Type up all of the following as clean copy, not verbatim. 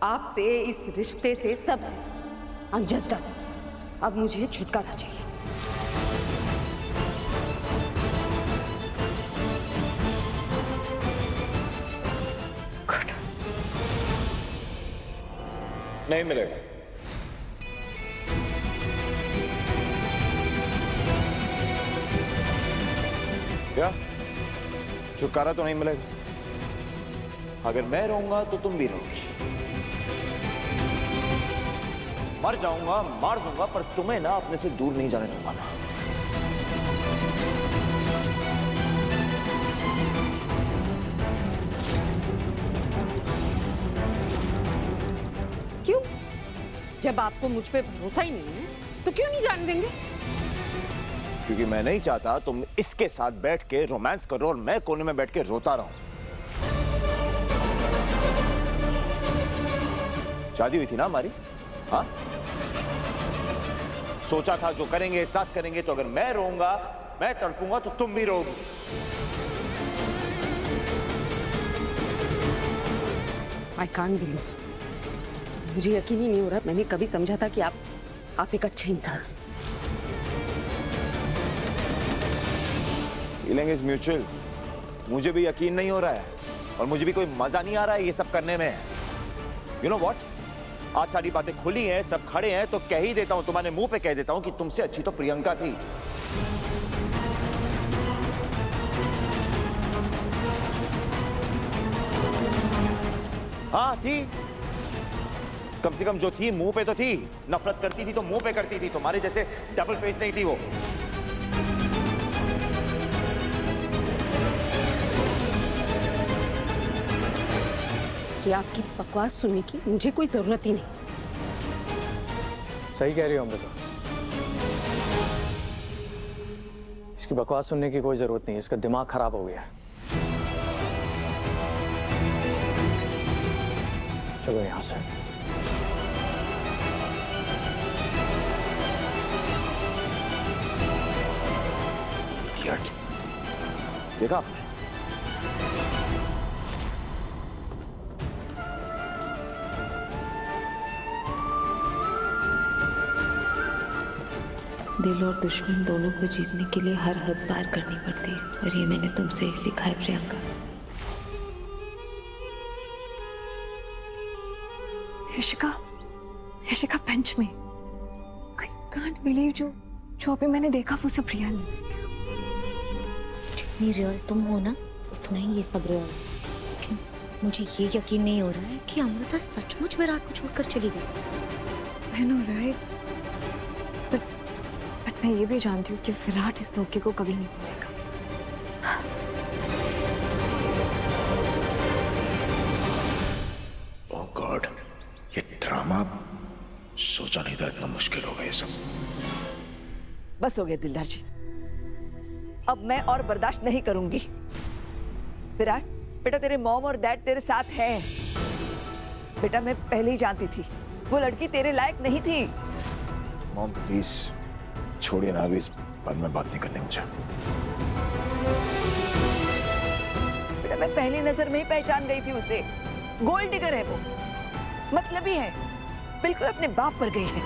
आपसे, इस रिश्ते से, सबसे। I'm just done. अब मुझे छुटकारा चाहिए। नहीं मिलेगा। क्या? छुटकारा तो नहीं मिलेगा। अगर मैं रहूंगा तो तुम भी रहोगी। मर जाऊंगा, मार दूंगा, पर तुम्हें ना अपने से दूर नहीं जाने दूंगा ना। क्यों? जब आपको मुझ पे भरोसा ही नहीं है तो क्यों नहीं जाने देंगे? क्योंकि मैं नहीं चाहता तुम इसके साथ बैठ के रोमांस करो और मैं कोने में बैठ के रोता रहूं। शादी हुई थी ना हमारी, हाँ? सोचा था जो करेंगे साथ करेंगे, तो अगर मैं रोऊंगा, मैं तड़पूंगा, तो तुम भी रोगी। I can't believe. मुझे यकीन ही नहीं हो रहा। मैंने कभी समझा था कि आप एक अच्छे इंसान हैं। Feeling is mutual. मुझे भी यकीन नहीं हो रहा है और मुझे भी कोई मजा नहीं आ रहा है ये सब करने में। यू नो व्हाट, आज सारी बातें खुली हैं, सब खड़े हैं, तो कह ही देता हूं, तुम्हारे मुंह पे कह देता हूं कि तुमसे अच्छी तो प्रियंका थी। हाँ थी, कम से कम जो थी मुंह पे तो थी। नफरत करती थी तो मुंह पे करती थी। तुम्हारे जैसे डबल फेस नहीं थी वो। कि आपकी बकवास सुनने की मुझे कोई जरूरत ही नहीं। सही कह रही हो अमृता, इसकी बकवास सुनने की कोई जरूरत नहीं है। इसका दिमाग खराब हो गया है। चलो यहां से। देखा आपने? दिल और दुश्मन दोनों को जीतने के लिए हर हद पार करनी पड़ती है, और ये मैंने तुमसे ही सीखा है प्रियंका। यशिका पंच में आई कांट बिलीव जो अभी मैंने देखा वो सब रियल है। जितनी रियल तुम हो ना, उतना ही ये सब रियल है। लेकिन मुझे ये यकीन नहीं हो रहा है कि अमृता सचमुच विराट को छोड़कर चली गई। आई नो राइट, बट मैं ये भी जानती हूँ कि विराट इस धोखे को कभी नहीं भूलेगा। ओह गॉड, ये ड्रामा सोचा नहीं था इतना मुश्किल होगा ये सब। बस हो गया दिलदार जी, अब मैं और बर्दाश्त नहीं करूंगी। विराट बेटा, तेरे मॉम और डैड तेरे साथ है। बेटा मैं पहले ही जानती थी वो लड़की तेरे लायक नहीं थी। मॉम प्लीज छोड़िए ना, अभी इस बारे में बात नहीं करनी मुझे। बेटा मैं पहली नजर में ही पहचान गई थी उसे। गोल्ड डिगर है वो, मतलबी है, बिल्कुल अपने बाप पर गई है।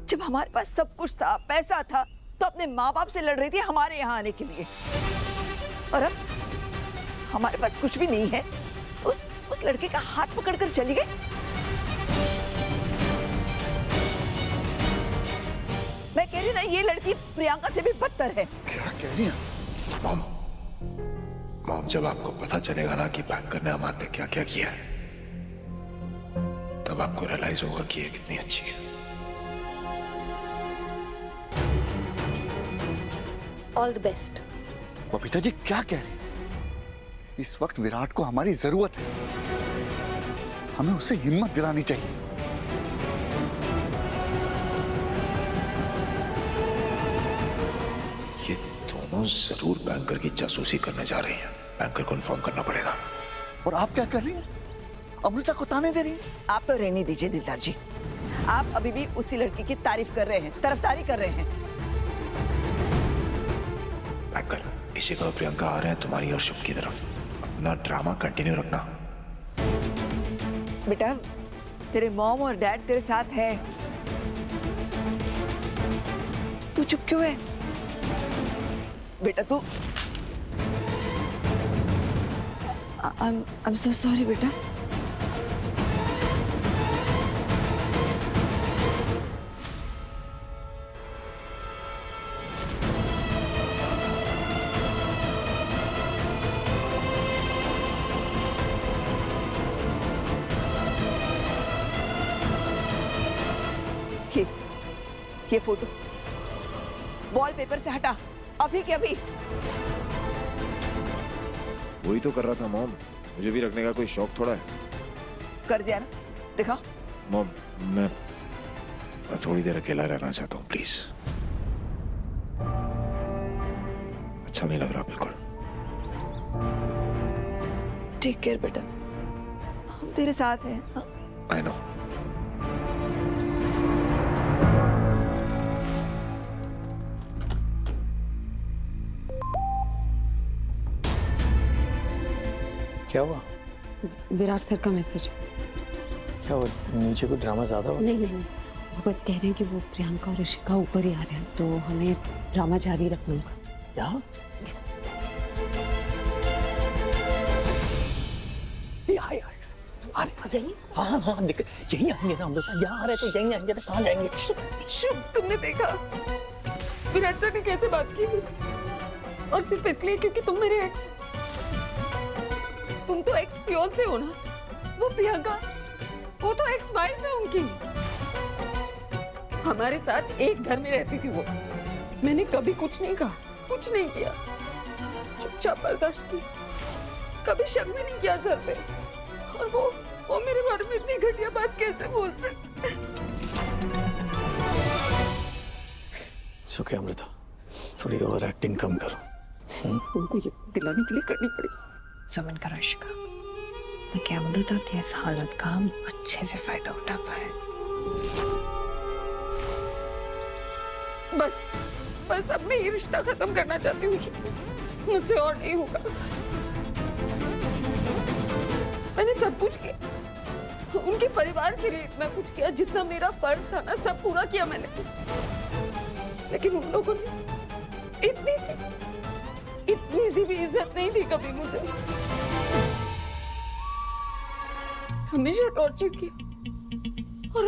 जब हमारे पास सब कुछ था, पैसा था, तो अपने माँ बाप से लड़ रही थी हमारे यहाँ आने के लिए। और अब हमारे पास कुछ भी नहीं है तो उस लड़के का हाथ पकड़कर चली गई। मैं कह रही ना, ये लड़की प्रियंका से भी बदतर है। क्या कह रही हैं? मॉम, जब आपको पता चलेगा ना कि बैंकर ने हमारे लिए क्या क्या किया है, तब आपको रियलाइज होगा कि ये कितनी अच्छी है। All the best. Babita ji क्या कह रही है? इस वक्त विराट को हमारी जरूरत है। हमें उसे हिम्मत दिलानी चाहिए। ये दोनों जरूर बैंकर की जासूसी करने जा रहे हैं। बैंकर को इन्फॉर्म करना पड़ेगा। और आप क्या कर रही हैं? अमृता को ताने दे रही हैं? आप तो रहने दीजिए दिलदार जी, आप अभी भी उसी लड़की की तारीफ कर रहे हैं, तरफदारी कर रहे हैं। बैंकर, इसी का प्रियंका आ रहे हैं तुम्हारी और शुभ की तरफ। अपना ड्रामा कंटिन्यू रखना। बेटा तेरे मॉम और डैड तेरे साथ है, तू चुप क्यों है बेटा? तू I'm so sorry बेटा। ये फोटो वॉलपेपर से हटा, अभी के अभी। वही तो कर रहा था मॉम, मुझे भी रखने का कोई शौक थोड़ा है। कर दिया ना, दिखा। मॉम मैं थोड़ी देर अकेला रहना चाहता हूँ प्लीज। अच्छा नहीं लग रहा बिल्कुल। टेक केयर बेटा, हम तेरे साथ हैं। हाँ? I know. क्या हुआ? विराट सर का मैसेज। क्या हुआ? नीचे कोई ड्रामा ज्यादा हुआ? नहीं नहीं, वो बस कह रहे हैं कि वो प्रियंका और ऋषिका ऊपर ही आ रहे हैं, तो हमें ड्रामा जारी रखना होगा। यहाँ? जाइए। हाँ हाँ दिख, यही आएंगे ना हम लोग। यहाँ आ रहे तो यहीं आएंगे, तो कहाँ जाएंगे? तुमने देखा विराट सर ने कैसे बात की मुझसे, और सिर्फ इसलिए क्योंकि तुम मेरे एक्स, तुम तो एक्स फियांसे हो ना। वो प्रियंका, वो तो एक्स वाइफ है उनकी। हमारे साथ एक घर में रहती थी वो। मैंने कभी कुछ नहीं कहा, कुछ नहीं किया, चुपचाप बर्दाश्त की, कभी शक भी नहीं किया सर पे। और वो मेरे बारे में इतनी घटिया बात कैसे बोल सकते? सुखे अमृता, थोड़ी ओवर एक्टिंग कम करो। उनको ये दिलाने के लिए करनी पड़ेगी। समन का ऋषिका, ताकि अमृता की इस हालत का हम अच्छे से फायदा उठा पाए। बस बस अब मैं ये रिश्ता खत्म करना चाहती हूँ, मुझसे और नहीं होगा। मैंने सब कुछ किया, उनके परिवार के लिए इतना कुछ किया, जितना मेरा फर्ज था ना सब पूरा किया मैंने। लेकिन उन लोगों ने इतनी सी भी इज्जत नहीं दी कभी मुझे। हमेशा टॉर्चर किया, और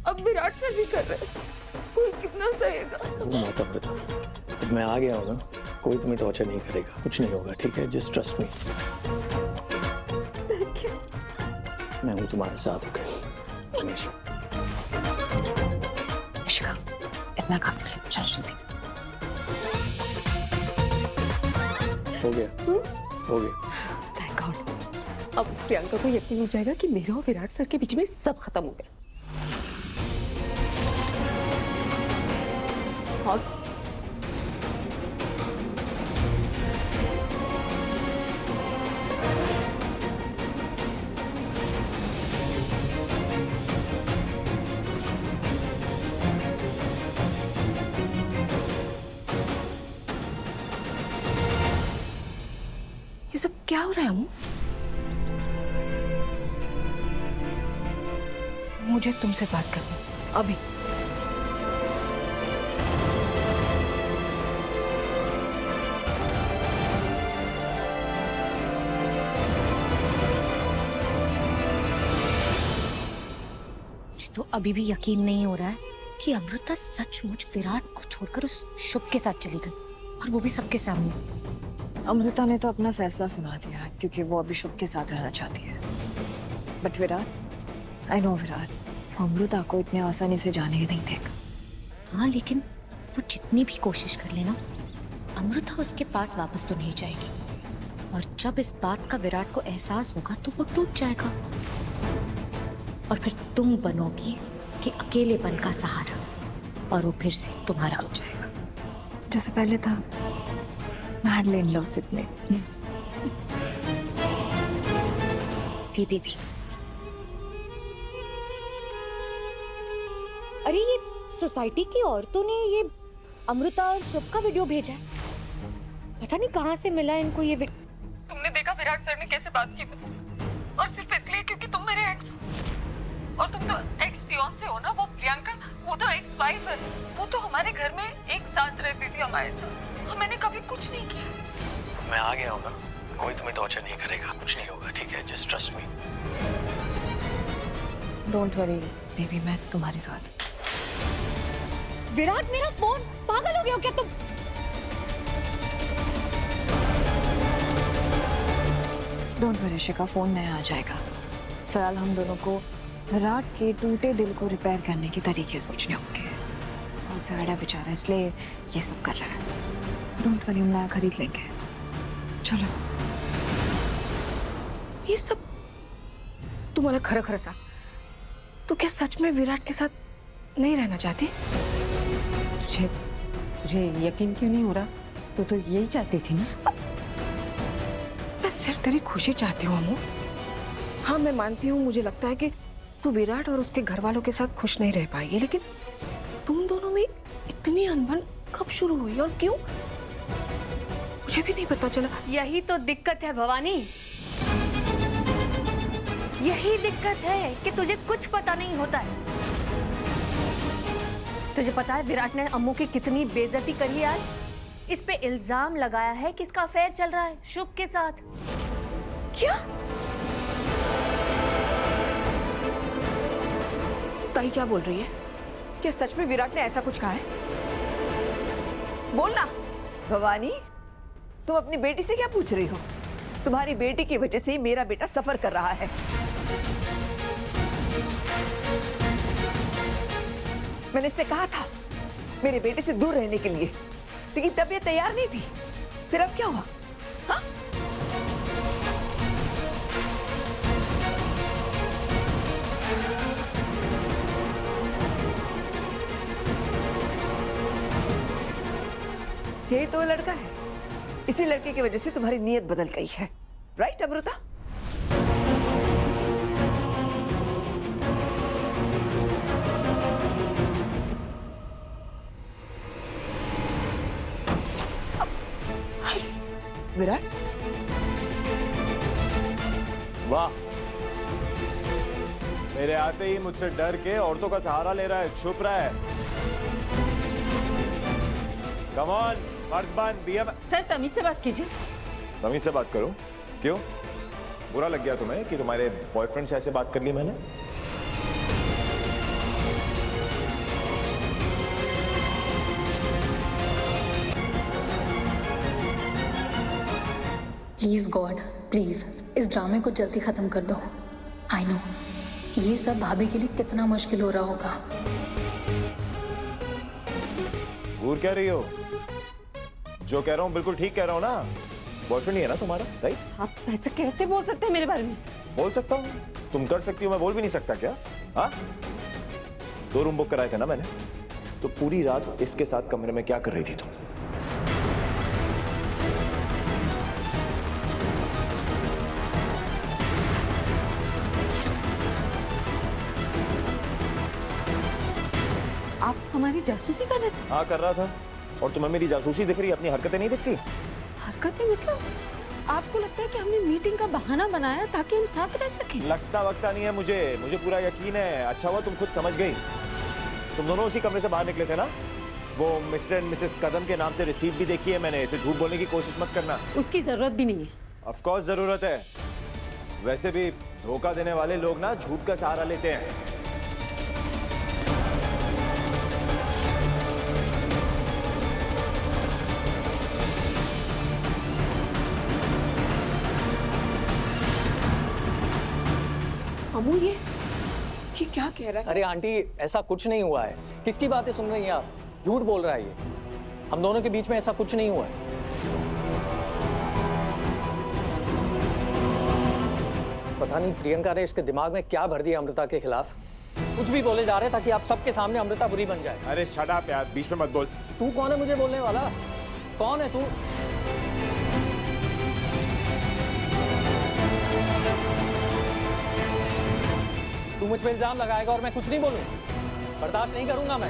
अब विराट सर भी कर रहे हैं। कोई कितना सहेगा? मत अमृता, अब मैं आ गया हूँ ना, कोई तुम्हें टॉर्चर नहीं करेगा, कुछ नहीं होगा, ठीक है? Just trust me. Thank you. मैं हूँ तुम्हारे साथ, ओके? हमेशा। ऋषिका, इतना काफी है, चल जल्दी। हो गया, हो गया। Thank God. अब उस प्रियंका को यकीन हो जाएगा कि मेरा और विराट सर के बीच में सब खत्म हो गया। और ये सब क्या हो रहा है? मुझे तुमसे बात करनी अभी। तो अभी भी यकीन नहीं हो रहा है कि अमृता सचमुच विराट को छोड़कर उस शुभ के साथ चली गई, और वो भी सबके सामने। अमृता ने तो अपना फैसला सुना दिया, क्योंकि वो अभी शुभ के साथ रहना चाहती है। But Virat, I know Virat, वो अमृता को इतने आसानी से जाने नहीं देगा। हाँ, लेकिन वो जितनी भी कोशिश कर लेना, अमृता उसके पास वापस तो नहीं जाएगी। और जब इस बात का विराट को एहसास होगा तो वो टूट जाएगा, और फिर तुम बनोगी उसके अकेलेपन का सहारा, और वो फिर से तुम्हारा हो जाएगा। जैसे पहले था, madly in love with me। भी। अरे ये सोसाइटी की औरतों ने ये अमृता और शुभ का वीडियो भेजा है। पता नहीं कहाँ से मिला इनको ये वीडियो। तुमने देखा विराट सर ने कैसे बात की मुझसे, और सिर्फ इसलिए क्योंकि तुम मेरे एक्स हो। और तुम तो एक्स फियांसे हो ना, वो प्रियंका, वो तो एक्स वाइफ है। वो तो हमारे घर में एक साथ रहती थी हमारे साथ, और मैंने कभी कुछ नहीं किया। मैं आ गया हूँ ना, कोई तुम्हें टॉर्चर नहीं करेगा, कुछ नहीं होगा, ठीक है? Just trust me. Don't worry baby, मैं तुम्हारे साथ। विराट, मेरा फोन, पागल हो गए हो क्या तुम? डोंट वरी शिखा, फोन नया आ जाएगा। फिलहाल हम दोनों को विराट के टूटे दिल को रिपेयर करने के तरीके सोचने होंगे। बहुत सारा बेचारा इसलिए ये सब कर रहा है। डोंट वरी, हम नया खरीद लेंगे। चलो। ये सब तुम्हारा खरा खरा सा, तो क्या सच में विराट के साथ नहीं रहना चाहती? तुझे यकीन क्यों नहीं हो रहा? तो यही चाहती थी ना? मैं सिर्फ तेरी खुशी चाहती हूँ अमू। हाँ, मैं मानती हूँ, मुझे लगता है कि तू विराट और उसके घर वालों के साथ खुश नहीं रह पाएगी, लेकिन तुम दोनों में इतनी अनबन कब शुरू हुई और क्यों, मुझे भी नहीं पता चला। यही तो दिक्कत है भवानी, यही दिक्कत है कि तुझे कुछ पता नहीं होता है। तुझे पता है विराट ने अम्मू की कितनी बेइज्जती करी है आज? इस पे इल्जाम लगाया है कि इसका अफेयर चल रहा है शुभ के साथ। क्या? ताई क्या बोल रही है? क्या सच में विराट ने ऐसा कुछ कहा है? बोलना। भवानी, तुम अपनी बेटी से क्या पूछ रही हो? तुम्हारी बेटी की वजह से ही मेरा बेटा सफर कर रहा है। मैंने इससे कहा था मेरे बेटे से दूर रहने के लिए, लेकिन तब ये तैयार नहीं थी। फिर अब क्या हुआ? हाँ? ये तो लड़का है, इसी लड़के की वजह से तुम्हारी नीयत बदल गई है, राइट अमृता? विराट, वाह, मेरे आते ही मुझसे डर के औरतों का सहारा ले रहा है, छुप रहा है। कम ऑन, मर्द बन, बिया। सर तमीज से बात कीजिए। तमीज से बात करो? क्यों, बुरा लग गया तुम्हें कि तुम्हारे बॉयफ्रेंड से ऐसे बात कर ली मैंने? प्लीज गॉड, प्लीज इस ड्रामे को जल्दी खत्म कर दो। आई नो ये सब भाभी के लिए कितना मुश्किल हो रहा होगा। घूर क्या रही हो? जो कह रहा हूँ बिल्कुल ठीक कह रहा हूँ ना? बॉयफ्रेंड ही है ना तुम्हारा, राइट? आप ऐसे कैसे बोल सकते हैं मेरे बारे में? बोल सकता हूँ, तुम कर सकती हो, मैं बोल भी नहीं सकता क्या? हाँ, 2 रूम बुक कराए थे ना मैंने, तो पूरी रात इसके साथ कमरे में क्या कर रही थी तुम? आप हमारी जासूसी कर रहे थे? हाँ, कर रहा था। और तुम्हें मेरी जासूसी दिख रही है, अपनी हरकतें नहीं दिखती? हरकतें मतलब? आपको लगता है कि हमने मीटिंग का बहाना बनाया ताकि हम साथ रह सकें? लगता वक्ता नहीं है मुझे पूरा यकीन है। अच्छा हुआ तुम खुद समझ गई। तुम दोनों उसी कमरे से बाहर निकले थे ना? वो मिस्टर एंड मिसेस कदम के नाम से रिसीप्ट भी देखी है मैंने। इसे झूठ बोलने की कोशिश मत करना। उसकी जरूरत भी नहीं है। ऑफ कोर्स जरूरत है। वैसे भी धोखा देने वाले लोग ना झूठ का सहारा लेते हैं। अमू, ये क्या कह रहा है? अरे आंटी, ऐसा कुछ नहीं हुआ है। किसकी बातें सुन रही हैं आप? झूठ बोल रहा है ये। हम दोनों के बीच में ऐसा कुछ नहीं हुआ है। पता नहीं प्रियंका ने इसके दिमाग में क्या भर दिया अमृता के खिलाफ। कुछ भी बोले जा रहे हैं ताकि आप सबके सामने अमृता बुरी बन जाए। अरे शट अप यार, बीच में मत बोल। तू कौन है मुझे बोलने वाला? कौन है तू? तू मुझ पे इल्जाम लगाएगा और मैं कुछ नहीं बोलूं? बर्दाश्त नहीं करूंगा मैं।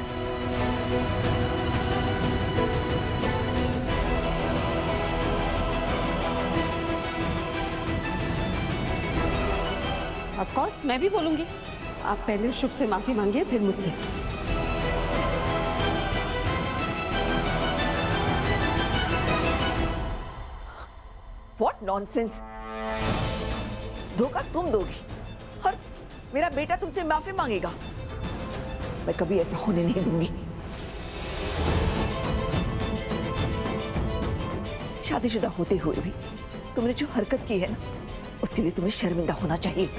ऑफ कोर्स मैं भी बोलूंगी। आप पहले शुभ से माफी मांगिए, फिर मुझसे। What nonsense! धोखा तुम दोगी और मेरा बेटा तुमसे माफी मांगेगा? मैं कभी ऐसा होने नहीं दूंगी। शादीशुदा होते हुए भी तुमने जो हरकत की है ना, उसके लिए तुम्हें शर्मिंदा होना चाहिए।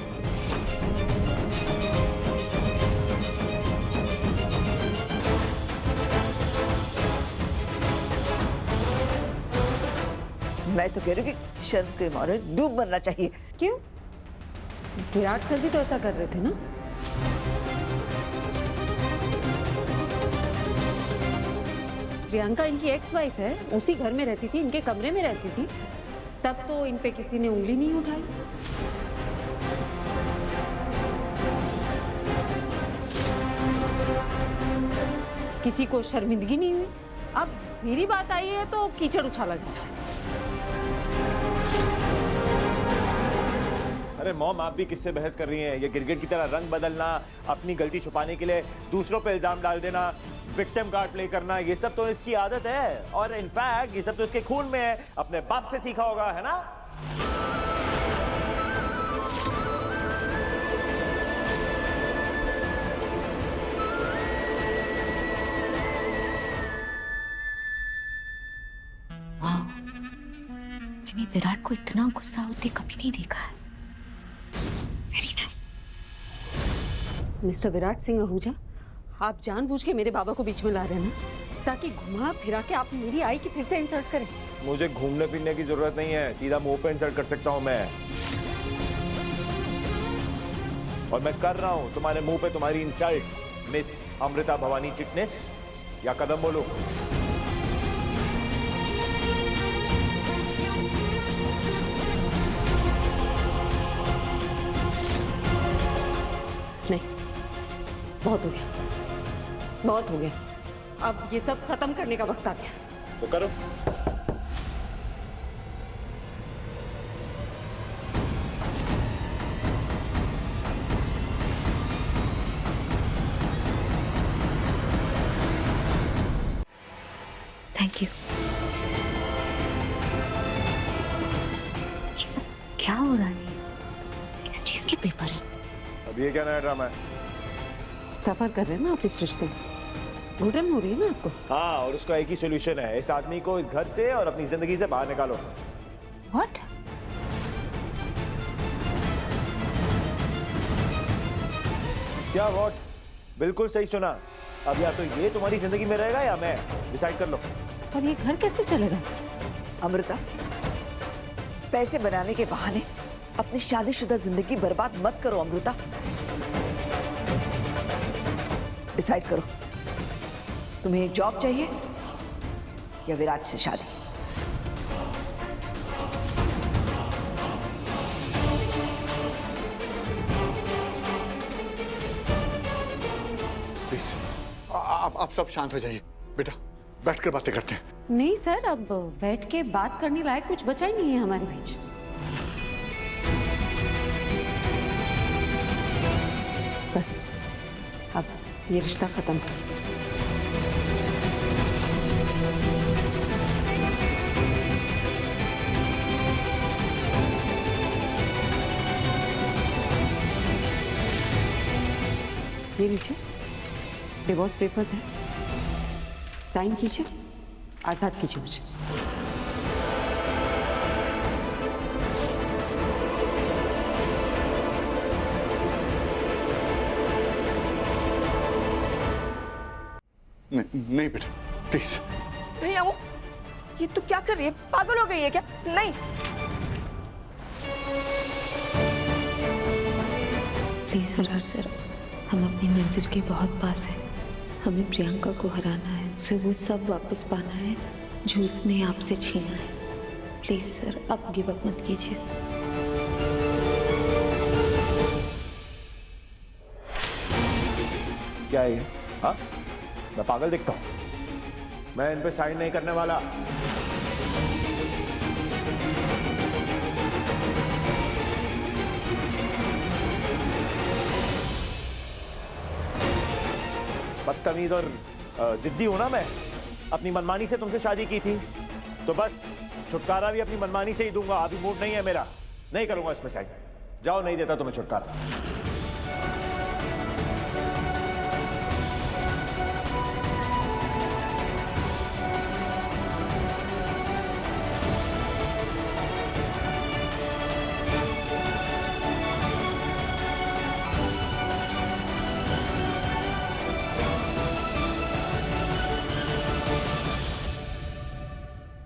मैं तो कह रही हूँ कि शर्म के मारे डूब मरना चाहिए। क्यों? विराट सर भी तो ऐसा कर रहे थे ना। प्रियंका इनकी एक्स वाइफ है, उसी घर में रहती थी, इनके कमरे में रहती थी, तब तो इन पे किसी ने उंगली नहीं उठाई। किसी को शर्मिंदगी नहीं हुई। अब मेरी बात आई है तो कीचड़ उछाला जा रहा है। अरे मॉम, आप भी किससे बहस कर रही हैं? ये गिरगिट की तरह रंग बदलना, अपनी गलती छुपाने के लिए दूसरों पे इल्जाम डाल देना, विक्टिम कार्ड प्ले करना, ये सब तो इसकी आदत है। और इनफैक्ट ये सब तो इसके खून में है, अपने बाप से सीखा होगा, है ना? वाह, मैंने विराट को इतना गुस्सा होते कभी नहीं देखा है। Very nice. Mister Virat Singh Ahuja, आप जानबूझ के मेरे बाबा को बीच में ला रहे हैं ना, ताकि घुमा फिरा के आप मेरी आई की फिर से इंसल्ट करें। मुझे घूमने फिरने की जरूरत नहीं है, सीधा मुंह पे इंसल्ट कर सकता हूं मैं। और मैं कर रहा हूं तुम्हारे मुंह पे तुम्हारी इंसल्ट, मिस अमृता भवानी चिटनेस, या कदम बोलो। नहीं, बहुत हो गया, बहुत हो गया। अब ये सब खत्म करने का वक्त आ गया। तो करो। Thank you. ये सब क्या हो रहा है? किस चीज के पेपर है? अब ये क्या नया ड्रामा है? सफर कर रहे हैं ना आप इस रिश्ते में, घुटन हो रही है ना आपको। हाँ, और उसका एक ही सोल्यूशन है, इस आदमी को इस घर से और अपनी जिंदगी से बाहर निकालो। व्हाट? क्या व्हाट? बिल्कुल सही सुना। अब या तो ये तुम्हारी जिंदगी में रहेगा या मैं, डिसाइड कर लो। और ये घर कैसे चलेगा? अमृता, पैसे बनाने के बहाने अपनी शादीशुदा जिंदगी बर्बाद मत करो। अमृता, डिसाइड करो, तुम्हें एक जॉब चाहिए या विराट से शादी? प्लीज आप सब शांत हो जाइए। बेटा, बैठकर बातें करते हैं। नहीं सर, अब बैठ के बात करने लायक कुछ बचा ही नहीं है हमारे बीच। बस अब ये रिश्ता खत्म कर। ये लीजिए, डिवोर्स पेपर्स हैं, साइन कीजिए, आजाद कीजिए मुझे। नहीं बेटा, प्लीज। भैया वो ये तो क्या कर रही है? पागल हो गई है क्या? नहीं। प्लीज विराट सर, हम अपनी मंजिल के बहुत पास हैं। हमें प्रियंका को हराना है, उसे वो सब वापस पाना है जो उसने आपसे छीना है। प्लीज सर, आप गिव अप मत कीजिए। क्या है ये? हाँ, मैं पागल दिखता हूँ? मैं इन पे साइन नहीं करने वाला। बदतमीज और जिद्दी हूं ना मैं। अपनी मनमानी से तुमसे शादी की थी, तो बस छुटकारा भी अपनी मनमानी से ही दूंगा। अभी मूड नहीं है मेरा, नहीं करूंगा इसमें साइन। जाओ, नहीं देता तुम्हें छुटकारा।